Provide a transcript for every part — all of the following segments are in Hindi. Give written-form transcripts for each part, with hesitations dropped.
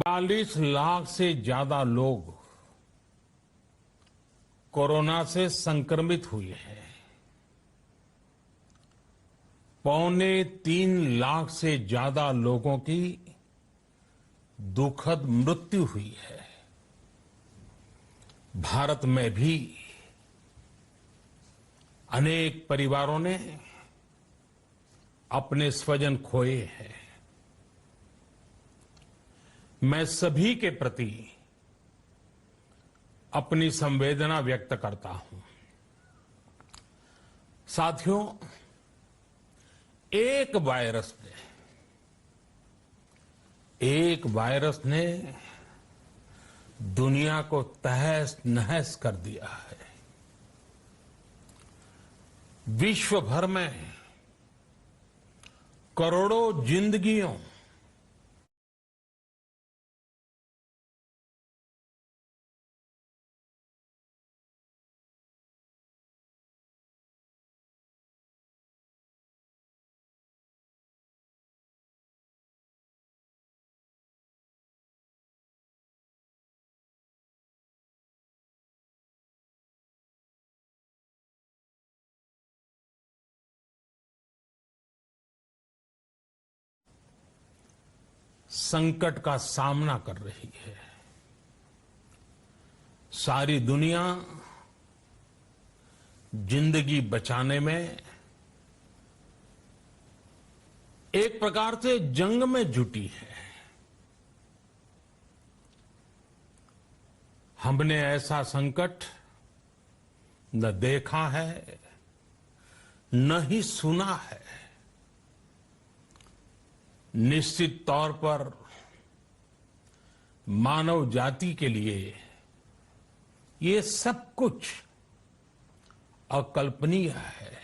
40 लाख से ज्यादा लोग कोरोना से संक्रमित हुए हैं। 2.25 लाख से ज्यादा लोगों की दुखद मृत्यु हुई है। भारत में भी अनेक परिवारों ने अपने स्वजन खोए हैं। मैं सभी के प्रति अपनी संवेदना व्यक्त करता हूं। साथियों, एक वायरस ने दुनिया को तहस नहस कर दिया है। विश्व भर में करोड़ों जिंदगियों, संकट का सामना कर रही है। सारी दुनिया जिंदगी बचाने में एक प्रकार से जंग में जुटी है। हमने ऐसा संकट न देखा है, न ही सुना है। निश्चित तौर पर मानव जाति के लिए ये सब कुछ अकल्पनीय है।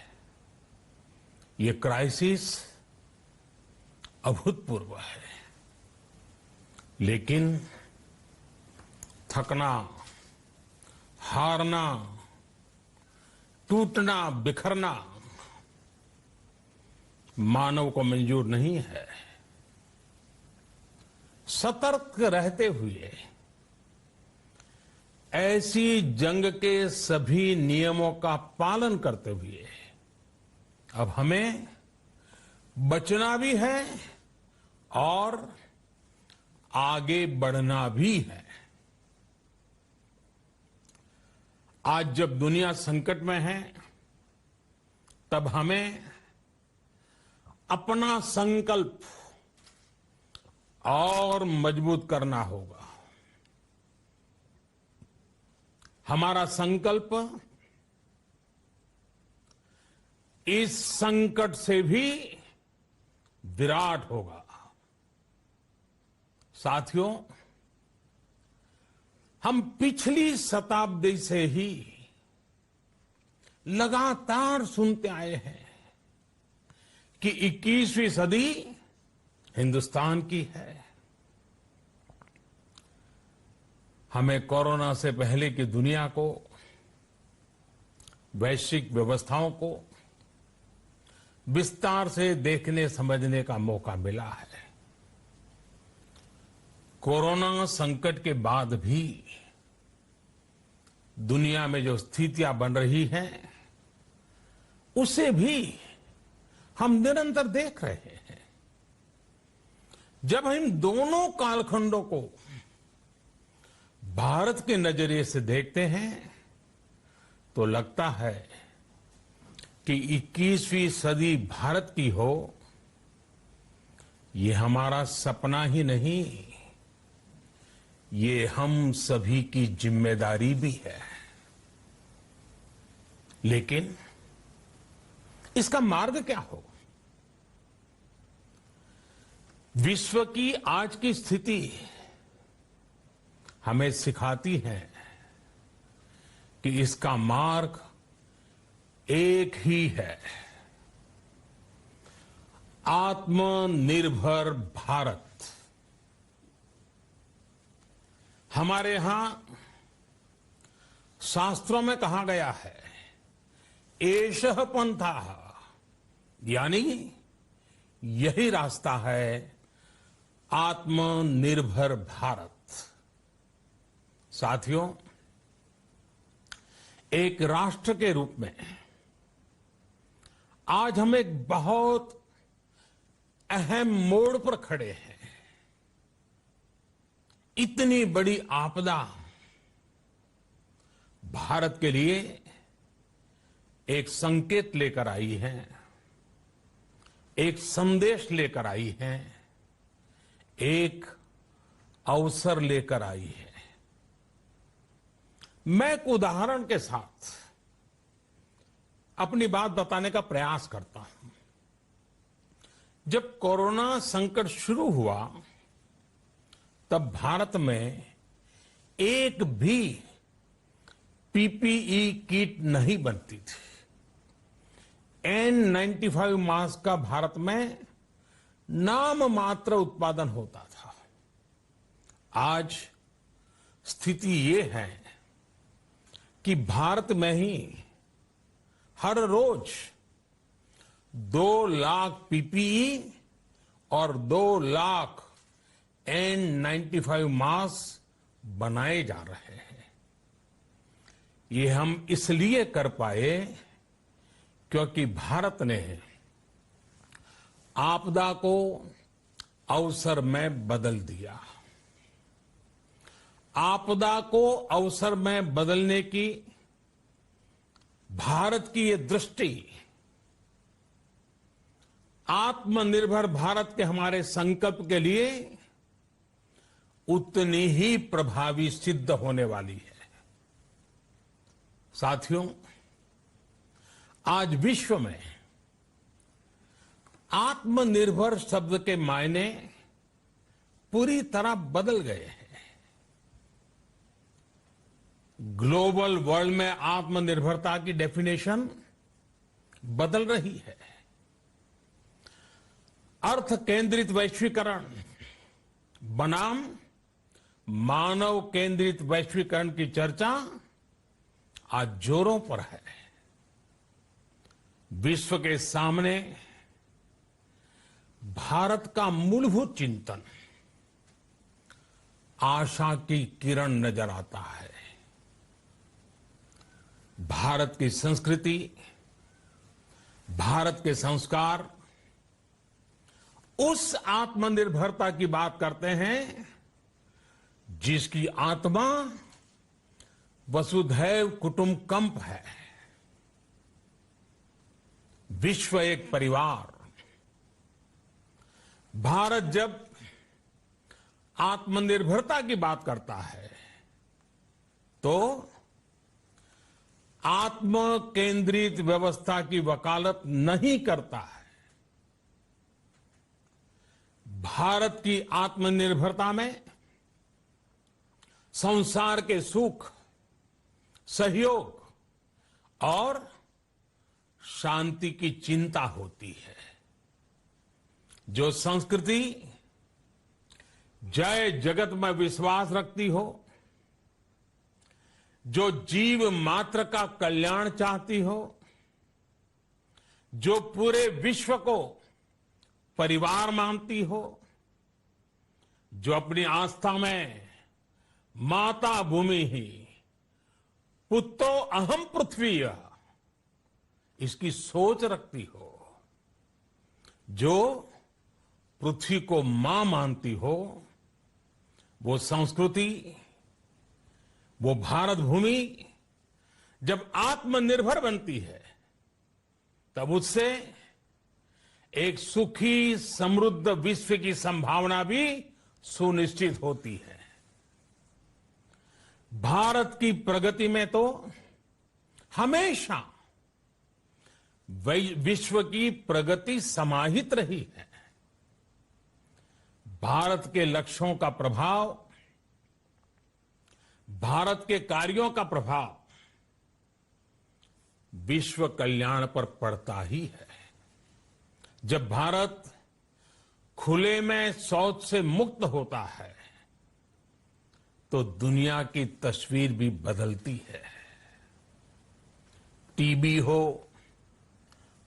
ये क्राइसिस अभूतपूर्व है। लेकिन थकना, हारना, टूटना, बिखरना मानव को मंजूर नहीं है। सतर्क रहते हुए ऐसी जंग के सभी नियमों का पालन करते हुए अब हमें बचना भी है और आगे बढ़ना भी है। आज जब दुनिया संकट में है, तब हमें अपना संकल्प और मजबूत करना होगा। हमारा संकल्प इस संकट से भी विराट होगा। साथियों, हम पिछली शताब्दी से ही लगातार सुनते आए हैं कि 21वीं सदी हिंदुस्तान की है। हमें कोरोना से पहले की दुनिया को, वैश्विक व्यवस्थाओं को विस्तार से देखने समझने का मौका मिला है। कोरोना संकट के बाद भी दुनिया में जो स्थितियां बन रही हैं, उसे भी हम निरंतर देख रहे हैं। जब हम दोनों कालखंडों को भारत के नजरिए से देखते हैं, तो लगता है कि 21वीं सदी भारत की हो, ये हमारा सपना ही नहीं, ये हम सभी की जिम्मेदारी भी है। लेकिन इसका मार्ग क्या हो? विश्व की आज की स्थिति हमें सिखाती है कि इसका मार्ग एक ही है, आत्मनिर्भर भारत। हमारे यहां शास्त्रों में कहा गया है, एषः पंथः, यानी यही रास्ता है आत्मनिर्भर भारत। साथियों, एक राष्ट्र के रूप में आज हम एक बहुत अहम मोड़ पर खड़े हैं। इतनी बड़ी आपदा भारत के लिए एक संकेत लेकर आई है, एक संदेश लेकर आई है, एक अवसर लेकर आई है। मैं एक उदाहरण के साथ अपनी बात बताने का प्रयास करता हूं। जब कोरोना संकट शुरू हुआ तब भारत में एक भी पीपीई किट नहीं बनती थी। N95 मास्क का भारत में नाम मात्र उत्पादन होता था। आज स्थिति ये है कि भारत में ही हर रोज 2 लाख पीपीई और 2 लाख N95 मास्क बनाए जा रहे हैं। ये हम इसलिए कर पाए क्योंकि भारत ने आपदा को अवसर में बदल दिया। आपदा को अवसर में बदलने की भारत की ये दृष्टि आत्मनिर्भर भारत के हमारे संकल्प के लिए उतनी ही प्रभावी सिद्ध होने वाली है। साथियों, आज विश्व में आत्मनिर्भर शब्द के मायने पूरी तरह बदल गए हैं। ग्लोबल वर्ल्ड में आत्मनिर्भरता की डेफिनेशन बदल रही है। अर्थ केंद्रित वैश्वीकरण बनाम मानव केंद्रित वैश्वीकरण की चर्चा आज जोरों पर है। विश्व के सामने भारत का मूलभूत चिंतन आशा की किरण नजर आता है। भारत की संस्कृति, भारत के संस्कार उस आत्मनिर्भरता की बात करते हैं जिसकी आत्मा वसुधैव कुटुंबकम है। विश्व एक परिवार। भारत जब आत्मनिर्भरता की बात करता है तो आत्म केंद्रित व्यवस्था की वकालत नहीं करता है। भारत की आत्मनिर्भरता में संसार के सुख, सहयोग और शांति की चिंता होती है। जो संस्कृति जय जगत में विश्वास रखती हो, जो जीव मात्र का कल्याण चाहती हो, जो पूरे विश्व को परिवार मानती हो, जो अपनी आस्था में माता भूमि ही पुत्रो अहम पृथ्वी इसकी सोच रखती हो, जो पृथ्वी को मां मानती हो, वो संस्कृति, वो भारत भूमि जब आत्मनिर्भर बनती है तब उससे एक सुखी समृद्ध विश्व की संभावना भी सुनिश्चित होती है। भारत की प्रगति में तो हमेशा विश्व की प्रगति समाहित रही है। भारत के लक्ष्यों का प्रभाव, भारत के कार्यों का प्रभाव विश्व कल्याण पर पड़ता ही है। जब भारत खुले में शौच से मुक्त होता है तो दुनिया की तस्वीर भी बदलती है। टीबी हो,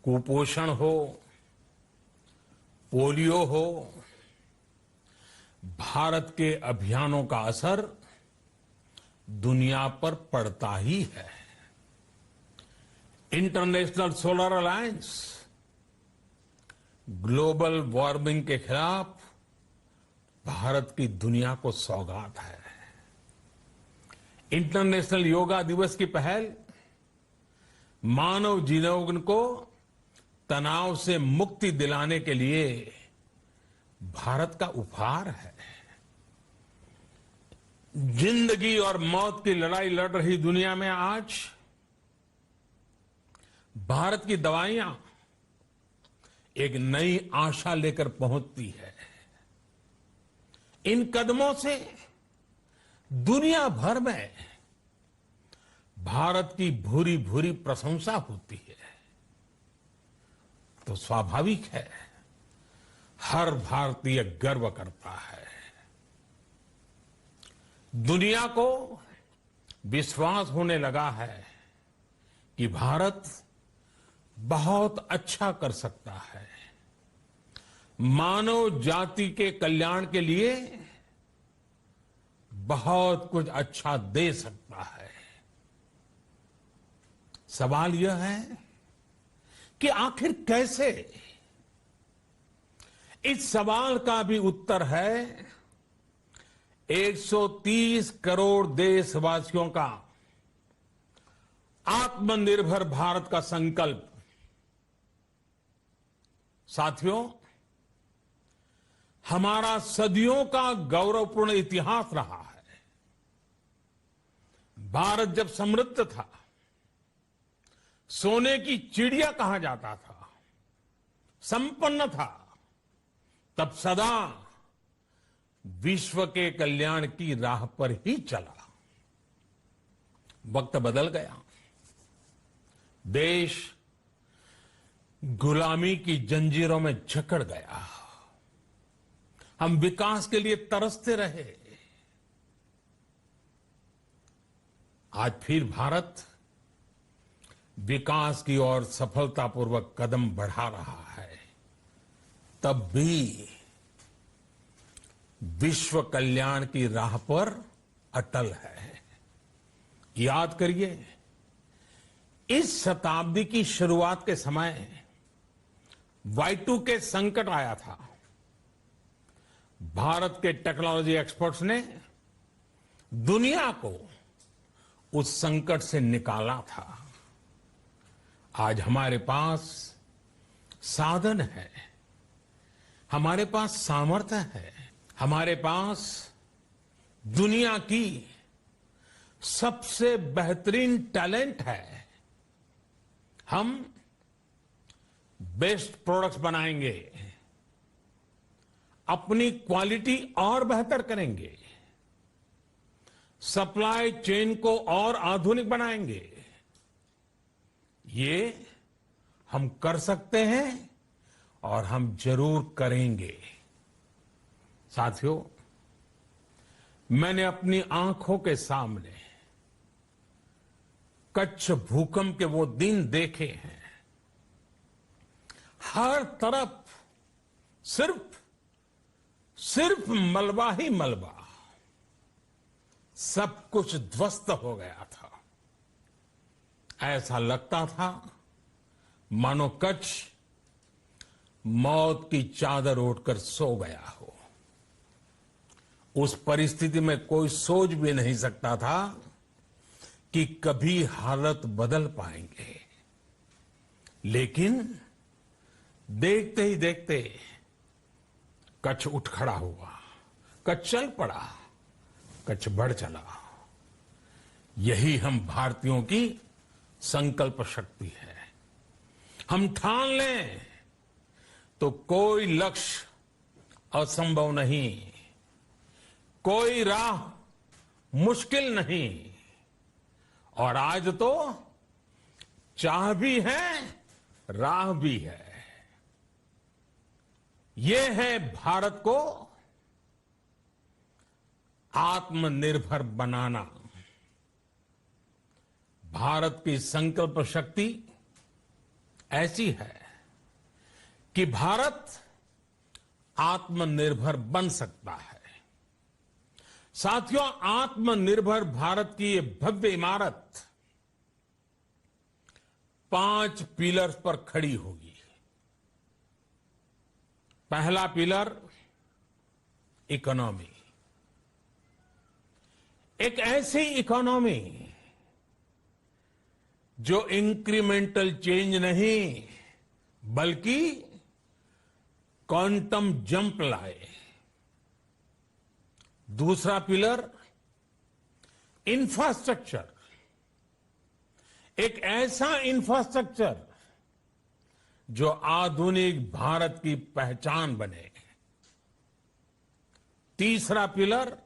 कुपोषण हो, पोलियो हो, भारत के अभियानों का असर दुनिया पर पड़ता ही है। International solar alliance global warming के खिलाफ भारत की दुनिया को सौगात है। इंटरनेशनल योगा दिवस की पहल मानव जीवन को तनाव से मुक्ति दिलाने के लिए भारत का उपहार है। जिंदगी और मौत की लड़ाई लड़ रही दुनिया में आज भारत की दवाइयां एक नई आशा लेकर पहुंचती है। इन कदमों से दुनिया भर में भारत की भूरी भूरी प्रशंसा होती है। तो स्वाभाविक है, हर भारतीय गर्व करता है। दुनिया को विश्वास होने लगा है कि भारत बहुत अच्छा कर सकता है, मानव जाति के कल्याण के लिए बहुत कुछ अच्छा दे सकता है। सवाल यह है कि आखिर कैसे? इस सवाल का भी उत्तर है 130 करोड़ देशवासियों का आत्मनिर्भर भारत का संकल्प। साथियों, हमारा सदियों का गौरवपूर्ण इतिहास रहा है। भारत जब समृद्ध था, सोने की चिड़िया कहा जाता था, संपन्न था, तब सदा विश्व के कल्याण की राह पर ही चला। वक्त बदल गया, देश गुलामी की जंजीरों में जकड़ गया। हम विकास के लिए तरसते रहे। आज फिर भारत विकास की ओर सफलतापूर्वक कदम बढ़ा रहा है। तब भी विश्व कल्याण की राह पर अटल है। याद करिए, इस शताब्दी की शुरुआत के समय Y2K संकट आया था। भारत के टेक्नोलॉजी एक्सपर्ट्स ने दुनिया को उस संकट से निकाला था। आज हमारे पास साधन है, हमारे पास सामर्थ्य है, हमारे पास दुनिया की सबसे बेहतरीन टैलेंट है। हम बेस्ट प्रोडक्ट्स बनाएंगे, अपनी क्वालिटी और बेहतर करेंगे, सप्लाई चेन को और आधुनिक बनाएंगे। ये हम कर सकते हैं और हम जरूर करेंगे। साथियों, मैंने अपनी आंखों के सामने कच्छ भूकंप के वो दिन देखे हैं। हर तरफ सिर्फ मलबा ही मलबा, सब कुछ ध्वस्त हो गया था। ऐसा लगता था मानो कच्छ मौत की चादर ओढ़कर सो गया हो। उस परिस्थिति में कोई सोच भी नहीं सकता था कि कभी हालत बदल पाएंगे। लेकिन देखते ही देखते कच्छ उठ खड़ा हुआ, कच्छ चल पड़ा, कच्छ बढ़ चला। यही हम भारतीयों की संकल्प शक्ति है। हम ठान लें तो कोई लक्ष्य असंभव नहीं, कोई राह मुश्किल नहीं। और आज तो चाह भी है, राह भी है। ये है भारत को आत्मनिर्भर बनाना। भारत की संकल्प शक्ति ऐसी है कि भारत आत्मनिर्भर बन सकता है। साथियों, आत्मनिर्भर भारत की ये भव्य इमारत 5 पिलर्स पर खड़ी होगी। पहला पिलर इकोनॉमी। एक ऐसी इकोनॉमी जो इंक्रीमेंटल चेंज नहीं बल्कि क्वांटम जंप लाए। दूसरा पिलर इंफ्रास्ट्रक्चर। एक ऐसा इंफ्रास्ट्रक्चर जो आधुनिक भारत की पहचान बने। तीसरा पिलर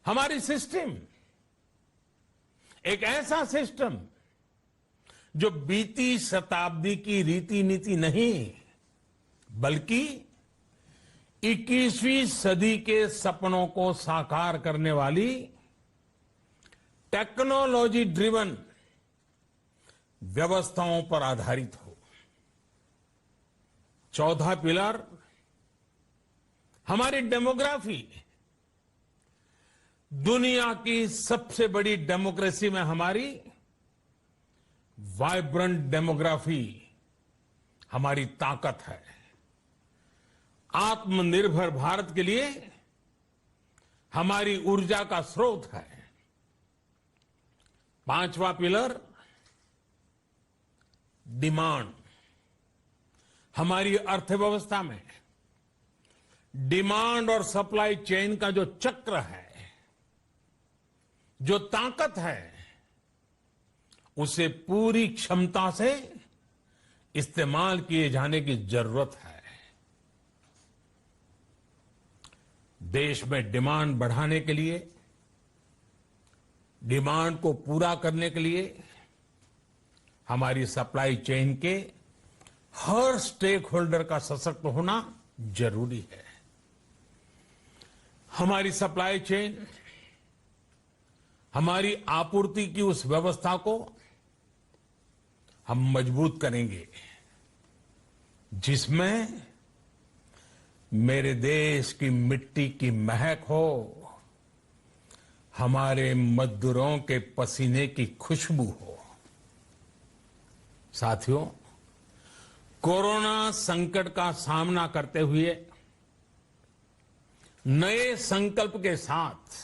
हमारी सिस्टम। एक ऐसा सिस्टम जो बीती शताब्दी की रीति नीति नहीं बल्कि 21वीं सदी के सपनों को साकार करने वाली टेक्नोलॉजी ड्रिवन व्यवस्थाओं पर आधारित हो। चौथा पिलर हमारी डेमोग्राफी। दुनिया की सबसे बड़ी डेमोक्रेसी में हमारी वाइब्रेंट डेमोग्राफी हमारी ताकत है। आत्मनिर्भर भारत के लिए हमारी ऊर्जा का स्रोत है। पांचवा पिलर डिमांड। हमारी अर्थव्यवस्था में डिमांड और सप्लाई चेन का जो चक्र है, जो ताकत है, उसे पूरी क्षमता से इस्तेमाल किए जाने की जरूरत है। देश में डिमांड बढ़ाने के लिए, डिमांड को पूरा करने के लिए हमारी सप्लाई चेन के हर स्टेक होल्डर का सशक्त होना जरूरी है। हमारी सप्लाई चेन, हमारी आपूर्ति की उस व्यवस्था को हम मजबूत करेंगे जिसमें मेरे देश की मिट्टी की महक हो, हमारे मजदूरों के पसीने की खुशबू हो। साथियों, कोरोना संकट का सामना करते हुए नए संकल्प के साथ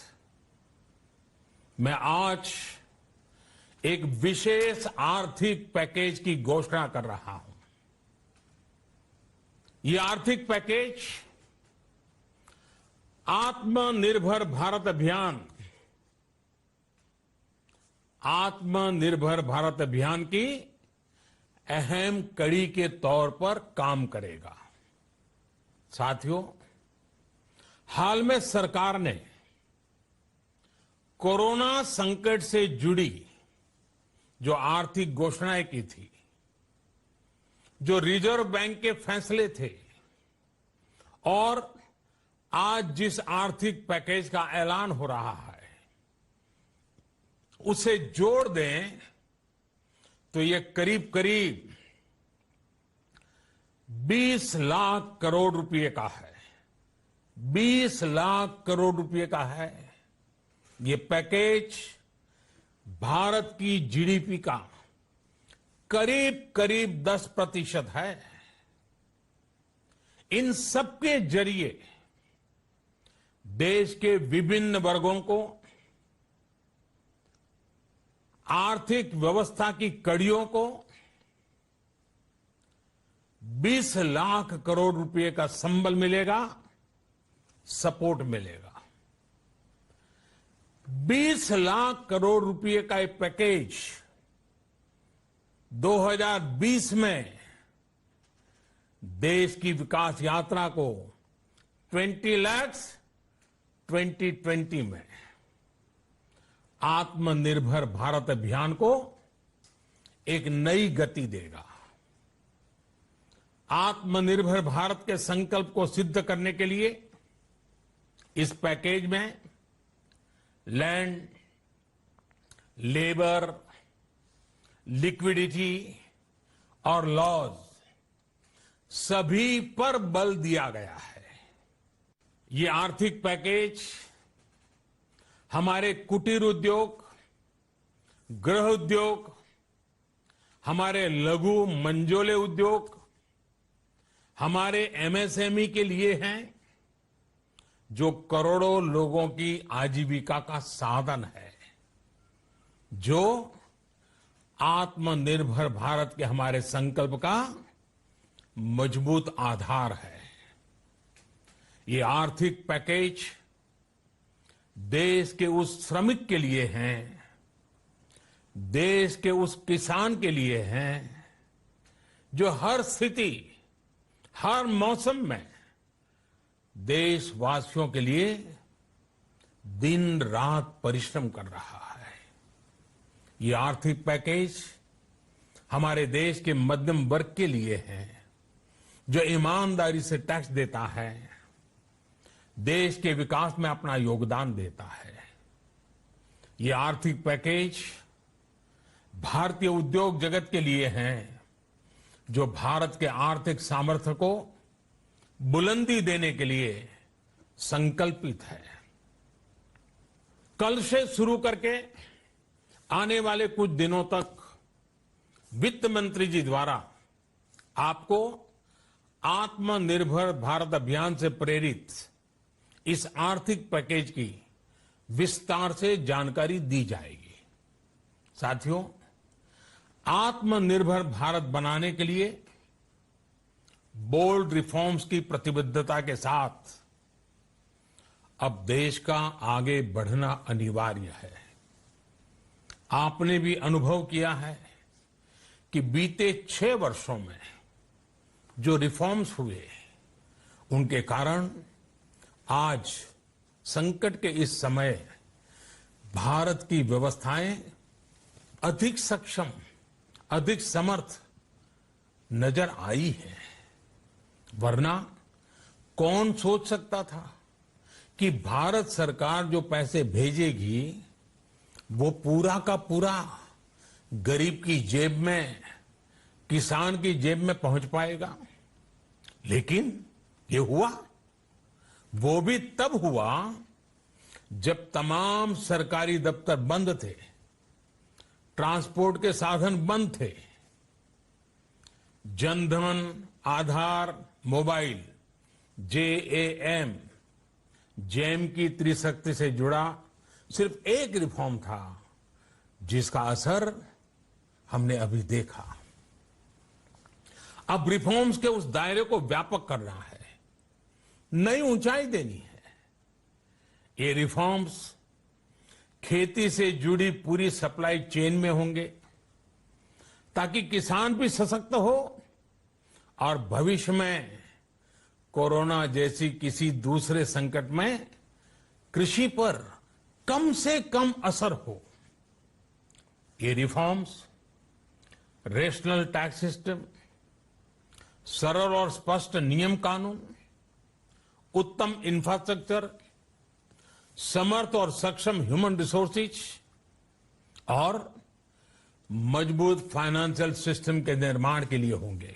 मैं आज एक विशेष आर्थिक पैकेज की घोषणा कर रहा हूं। ये आर्थिक पैकेज आत्मनिर्भर भारत अभियान, आत्मनिर्भर भारत अभियान की अहम कड़ी के तौर पर काम करेगा। साथियों, हाल में सरकार ने कोरोना संकट से जुड़ी जो आर्थिक घोषणाएं की थी, जो रिजर्व बैंक के फैसले थे और आज जिस आर्थिक पैकेज का ऐलान हो रहा है, उसे जोड़ दें तो ये करीब करीब 20 लाख करोड़ रुपए का है। 20 लाख करोड़ रुपए का है। ये पैकेज भारत की जीडीपी का करीब करीब 10% है। इन सबके जरिए देश के विभिन्न वर्गों को आर्थिक व्यवस्था की कड़ियों को 20 लाख करोड़ रुपए का संबल मिलेगा, सपोर्ट मिलेगा। 20 लाख करोड़ रुपए का एक पैकेज 2020 में देश की विकास यात्रा को 20 लाख 2020 में आत्मनिर्भर भारत अभियान को एक नई गति देगा। आत्मनिर्भर भारत के संकल्प को सिद्ध करने के लिए इस पैकेज में लैंड, लेबर, लिक्विडिटी और लॉज सभी पर बल दिया गया है। ये आर्थिक पैकेज हमारे कुटीर उद्योग, गृह उद्योग, हमारे लघु मंझोले उद्योग, हमारे एमएसएमई के लिए हैं, जो करोड़ों लोगों की आजीविका का साधन है, जो आत्मनिर्भर भारत के हमारे संकल्प का मजबूत आधार है। ये आर्थिक पैकेज देश के उस श्रमिक के लिए हैं, देश के उस किसान के लिए हैं, जो हर स्थिति, हर मौसम में देशवासियों के लिए दिन रात परिश्रम कर रहा है। ये आर्थिक पैकेज हमारे देश के मध्यम वर्ग के लिए है, जो ईमानदारी से टैक्स देता है, देश के विकास में अपना योगदान देता है। ये आर्थिक पैकेज भारतीय उद्योग जगत के लिए है, जो भारत के आर्थिक सामर्थ्य को बुलंदी देने के लिए संकल्पित है। कल से शुरू करके आने वाले कुछ दिनों तक वित्त मंत्री जी द्वारा आपको आत्मनिर्भर भारत अभियान से प्रेरित इस आर्थिक पैकेज की विस्तार से जानकारी दी जाएगी। साथियों, आत्मनिर्भर भारत बनाने के लिए बोल्ड रिफॉर्म्स की प्रतिबद्धता के साथ अब देश का आगे बढ़ना अनिवार्य है। आपने भी अनुभव किया है कि बीते 6 वर्षों में जो रिफॉर्म्स हुए, उनके कारण आज संकट के इस समय भारत की व्यवस्थाएं अधिक सक्षम, अधिक समर्थ नजर आई है। वरना कौन सोच सकता था कि भारत सरकार जो पैसे भेजेगी वो पूरा का पूरा गरीब की जेब में, किसान की जेब में पहुंच पाएगा। लेकिन ये हुआ। वो भी तब हुआ जब तमाम सरकारी दफ्तर बंद थे, ट्रांसपोर्ट के साधन बंद थे, जनधन, आधार, मोबाइल, जेम की त्रिशक्ति से जुड़ा सिर्फ एक रिफॉर्म था, जिसका असर हमने अभी देखा। अब रिफॉर्म्स के उस दायरे को व्यापक करना है, नई ऊंचाई देनी है। ये रिफॉर्म्स खेती से जुड़ी पूरी सप्लाई चेन में होंगे, ताकि किसान भी सशक्त हो और भविष्य में कोरोना जैसी किसी दूसरे संकट में कृषि पर कम से कम असर हो। ये रिफॉर्म्स रेशनल टैक्स सिस्टम, सरल और स्पष्ट नियम कानून, उत्तम इंफ्रास्ट्रक्चर, समर्थ और सक्षम ह्यूमन रिसोर्सेज और मजबूत फाइनेंशियल सिस्टम के निर्माण के लिए होंगे।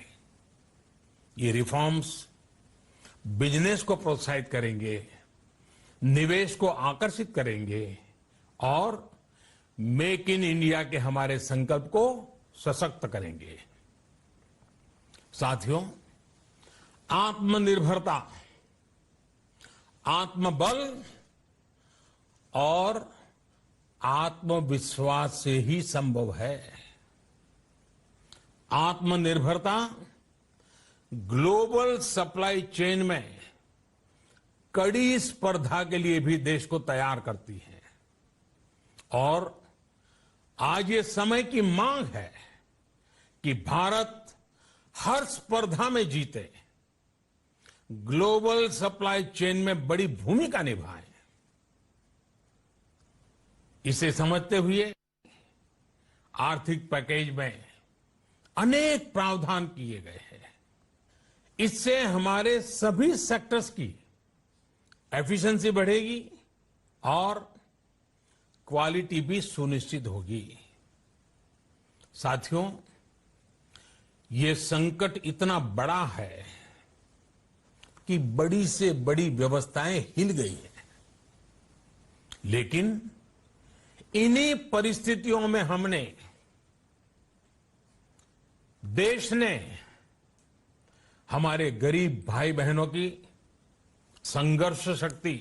ये रिफॉर्म्स बिजनेस को प्रोत्साहित करेंगे, निवेश को आकर्षित करेंगे और मेक इन इंडिया के हमारे संकल्प को सशक्त करेंगे। साथियों, आत्मनिर्भरता, आत्मबल और आत्मविश्वास से ही संभव है। आत्मनिर्भरता ग्लोबल सप्लाई चेन में कड़ी स्पर्धा के लिए भी देश को तैयार करती है और आज ये समय की मांग है कि भारत हर स्पर्धा में जीते, ग्लोबल सप्लाई चेन में बड़ी भूमिका निभाए। इसे समझते हुए आर्थिक पैकेज में अनेक प्रावधान किए गए हैं। इससे हमारे सभी सेक्टर्स की एफिशिएंसी बढ़ेगी और क्वालिटी भी सुनिश्चित होगी। साथियों, ये संकट इतना बड़ा है कि बड़ी से बड़ी व्यवस्थाएं हिल गई हैं। लेकिन इन्हीं परिस्थितियों में हमने, देश ने हमारे गरीब भाई बहनों की संघर्ष शक्ति,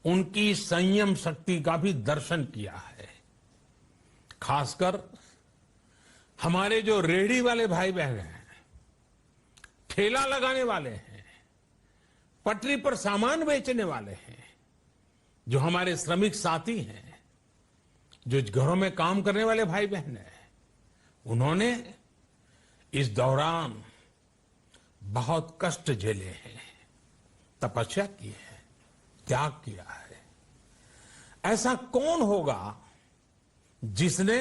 उनकी संयम शक्ति का भी दर्शन किया है। खासकर हमारे जो रेहड़ी वाले भाई बहन हैं, ठेला लगाने वाले हैं, पटरी पर सामान बेचने वाले हैं, जो हमारे श्रमिक साथी हैं, जो घरों में काम करने वाले भाई बहन हैं, उन्होंने इस दौरान बहुत कष्ट झेले हैं, तपस्या की है, त्याग किया है। ऐसा कौन होगा जिसने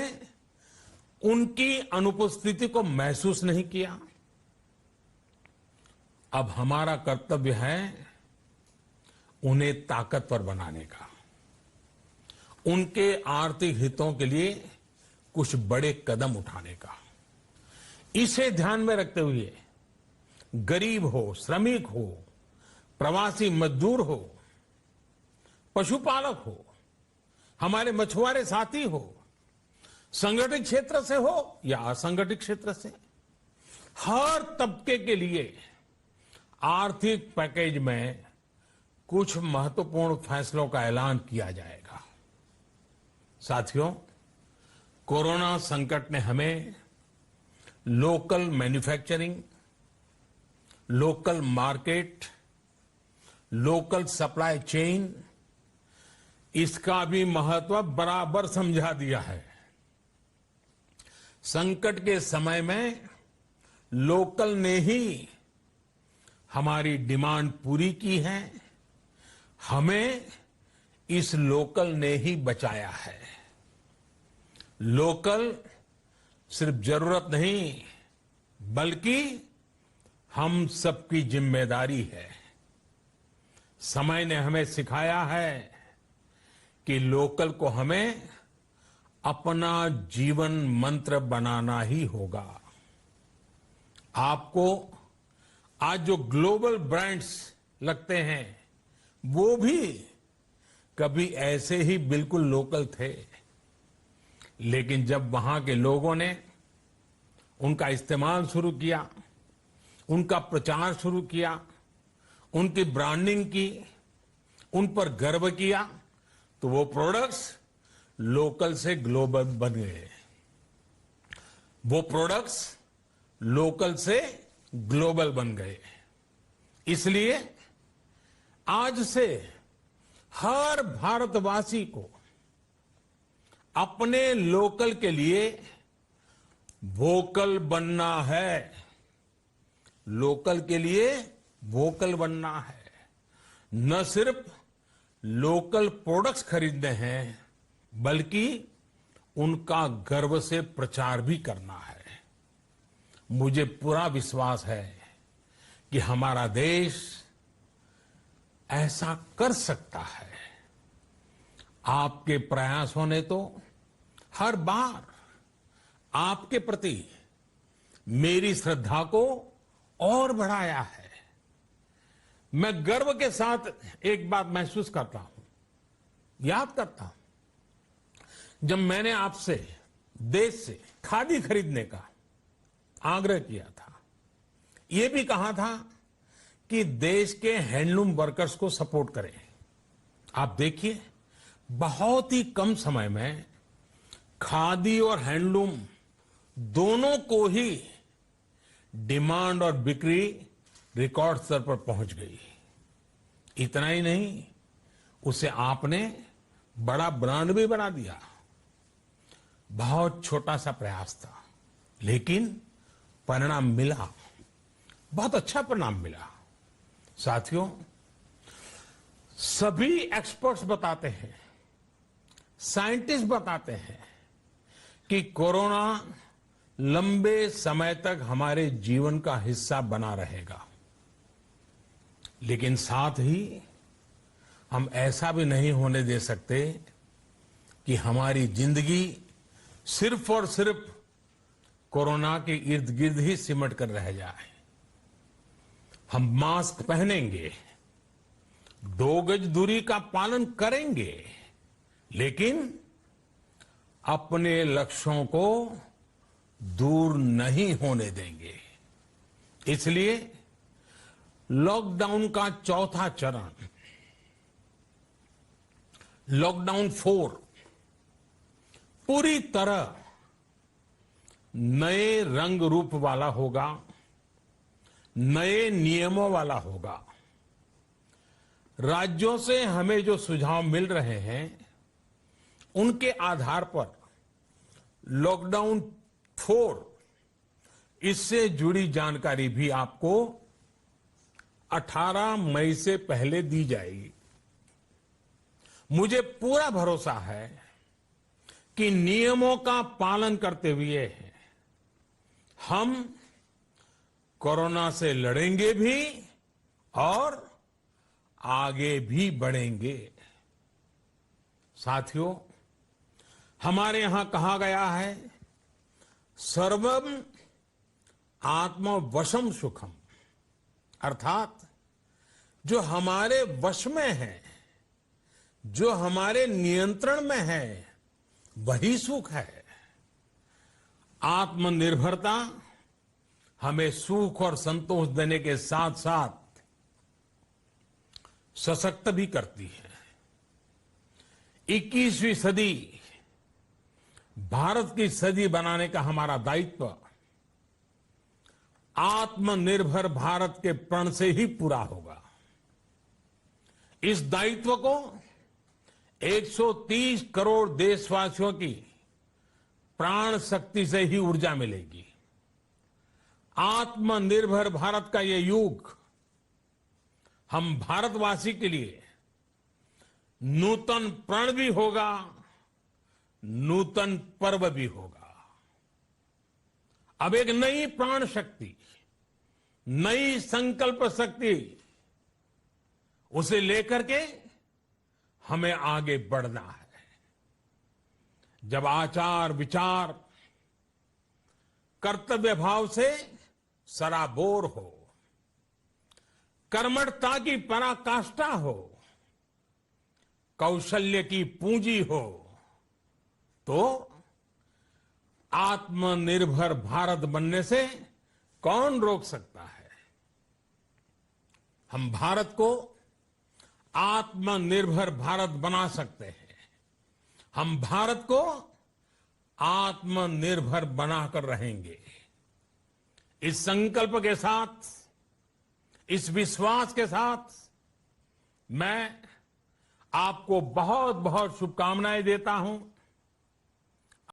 उनकी अनुपस्थिति को महसूस नहीं किया? अब हमारा कर्तव्य है उन्हें ताकतवर बनाने का, उनके आर्थिक हितों के लिए कुछ बड़े कदम उठाने का। इसे ध्यान में रखते हुए गरीब हो, श्रमिक हो, प्रवासी मजदूर हो, पशुपालक हो, हमारे मछुआरे साथी हो, संगठित क्षेत्र से हो या असंगठित क्षेत्र से, हर तबके के लिए आर्थिक पैकेज में कुछ महत्वपूर्ण फैसलों का ऐलान किया जाएगा। साथियों, कोरोना संकट ने हमें local manufacturing, local market, local supply chain, इसका भी महत्व बराबर समझा दिया है। संकट के समय में लोकल ने ही हमारी डिमांड पूरी की है, हमें इस लोकल ने ही बचाया है। लोकल सिर्फ जरूरत नहीं, बल्कि हम सबकी जिम्मेदारी है। समय ने हमें सिखाया है कि लोकल को हमें अपना जीवन मंत्र बनाना ही होगा। आपको आज जो ग्लोबल ब्रांड्स लगते हैं, वो भी कभी ऐसे ही बिल्कुल लोकल थे, लेकिन जब वहां के लोगों ने उनका इस्तेमाल शुरू किया, उनका प्रचार शुरू किया, उनकी ब्रांडिंग की, उन पर गर्व किया, तो वो प्रोडक्ट्स लोकल से ग्लोबल बन गए। वो प्रोडक्ट्स लोकल से ग्लोबल बन गए। इसलिए आज से हर भारतवासी को अपने लोकल के लिए वोकल बनना है। लोकल के लिए वोकल बनना है। न सिर्फ लोकल प्रोडक्ट्स खरीदने हैं, बल्कि उनका गर्व से प्रचार भी करना है। मुझे पूरा विश्वास है कि हमारा देश ऐसा कर सकता है। आपके प्रयासों ने तो हर बार आपके प्रति मेरी श्रद्धा को और बढ़ाया है। मैं गर्व के साथ एक बात महसूस करता हूं, याद करता हूं, जब मैंने आपसे देश से खादी खरीदने का आग्रह किया था, यह भी कहा था कि देश के हैंडलूम वर्कर्स को सपोर्ट करें। आप देखिए, बहुत ही कम समय में खादी और हैंडलूम दोनों को ही डिमांड और बिक्री रिकॉर्ड स्तर पर पहुंच गई। इतना ही नहीं, उसे आपने बड़ा ब्रांड भी बना दिया। बहुत छोटा सा प्रयास था, लेकिन परिणाम मिला, बहुत अच्छा परिणाम मिला। साथियों, सभी एक्सपर्ट्स बताते हैं, साइंटिस्ट बताते हैं कि कोरोना लंबे समय तक हमारे जीवन का हिस्सा बना रहेगा। लेकिन साथ ही हम ऐसा भी नहीं होने दे सकते कि हमारी जिंदगी सिर्फ और सिर्फ कोरोना के इर्द गिर्द ही सिमट कर रह जाए। हम मास्क पहनेंगे, 2 गज दूरी का पालन करेंगे, लेकिन अपने लक्ष्यों को दूर नहीं होने देंगे। इसलिए लॉकडाउन का चौथा चरण, लॉकडाउन 4, पूरी तरह नए रंग रूप वाला होगा, नए नियमों वाला होगा। राज्यों से हमें जो सुझाव मिल रहे हैं, उनके आधार पर लॉकडाउन 4, इससे जुड़ी जानकारी भी आपको 18 मई से पहले दी जाएगी। मुझे पूरा भरोसा है कि नियमों का पालन करते हुए हम कोरोना से लड़ेंगे भी और आगे भी बढ़ेंगे। साथियों, हमारे यहां कहा गया है, सर्वम आत्मवशम सुखम, अर्थात जो हमारे वश में है, जो हमारे नियंत्रण में है, वही सुख है। आत्मनिर्भरता हमें सुख और संतोष देने के साथ साथ सशक्त भी करती है। 21वीं सदी भारत की सदी बनाने का हमारा दायित्व आत्मनिर्भर भारत के प्रण से ही पूरा होगा। इस दायित्व को 130 करोड़ देशवासियों की प्राण शक्ति से ही ऊर्जा मिलेगी। आत्मनिर्भर भारत का ये युग हम भारतवासी के लिए नूतन प्रण भी होगा, नूतन पर्व भी होगा। अब एक नई प्राण शक्ति, नई संकल्प शक्ति, उसे लेकर के हमें आगे बढ़ना है। जब आचार विचार कर्तव्य भाव से सराबोर हो, कर्मठता की पराकाष्ठा हो, कौशल्य की पूंजी हो, तो आत्मनिर्भर भारत बनने से कौन रोक सकता है। हम भारत को आत्मनिर्भर भारत बना सकते हैं। हम भारत को आत्मनिर्भर बनाकर रहेंगे। इस संकल्प के साथ, इस विश्वास के साथ मैं आपको बहुत बहुत शुभकामनाएं देता हूं।